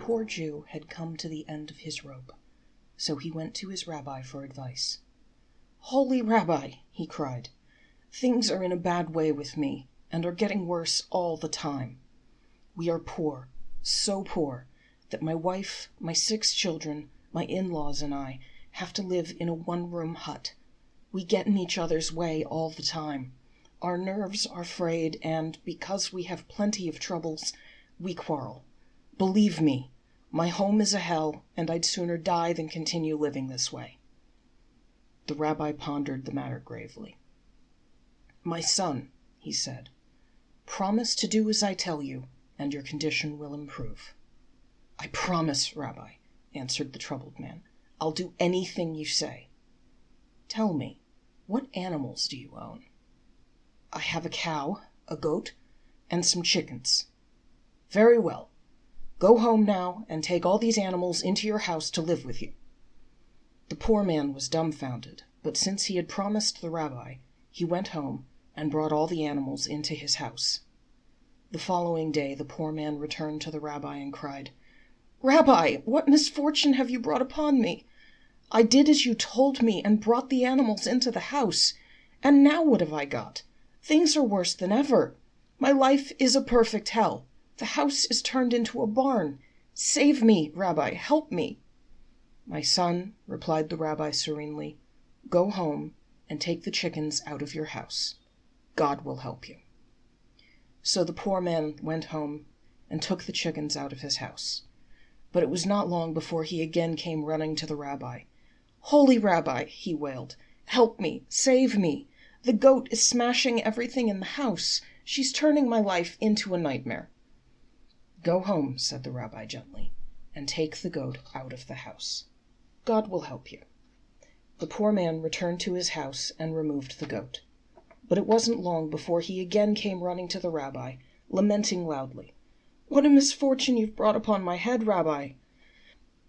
poor Jew had come to the end of his rope, so he went to his rabbi for advice. "Holy Rabbi," he cried, "things are in a bad way with me, and are getting worse all the time. We are poor, so poor that my wife, my 6 children, my in-laws, and I have to live in a one-room hut. We get in each other's way all the time. Our nerves are frayed, and because we have plenty of troubles, we quarrel. Believe me, my home is a hell, and I'd sooner die than continue living this way." The rabbi pondered the matter gravely. "My son," he said, "promise to do as I tell you, and your condition will improve." "I promise, Rabbi," answered the troubled man. "I'll do anything you say." "Tell me, what animals do you own?" "I have a cow, a goat, and some chickens." "Very well. Go home now and take all these animals into your house to live with you." The poor man was dumbfounded, but since he had promised the rabbi, he went home and brought all the animals into his house. The following day the poor man returned to the rabbi and cried, "Rabbi, what misfortune have you brought upon me? I did as you told me and brought the animals into the house, and now what have I got? Things are worse than ever. My life is a perfect hell. The house is turned into a barn. Save me, Rabbi, help me." "My son," replied the rabbi serenely, "go home and take the chickens out of your house. God will help you." So the poor man went home and took the chickens out of his house. But it was not long before he again came running to the rabbi. "Holy Rabbi," he wailed, "help me, save me. The goat is smashing everything in the house. She's turning my life into a nightmare." "Go home," said the rabbi gently, "and take the goat out of the house. God will help you." The poor man returned to his house and removed the goat. But it wasn't long before he again came running to the rabbi, lamenting loudly. "What a misfortune you've brought upon my head, Rabbi!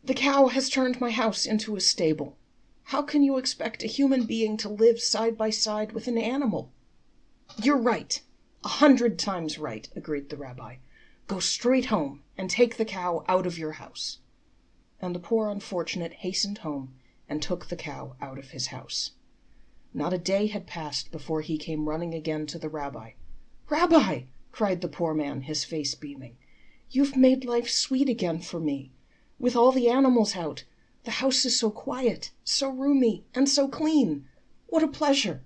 The cow has turned my house into a stable. How can you expect a human being to live side by side with an animal?" "You're right, 100 times right," agreed the rabbi. "Go straight home and take the cow out of your house." And the poor unfortunate hastened home and took the cow out of his house. Not a day had passed before he came running again to the rabbi. "Rabbi," cried the poor man, his face beaming, "you've made life sweet again for me. With all the animals out, the house is so quiet, so roomy, and so clean. What a pleasure!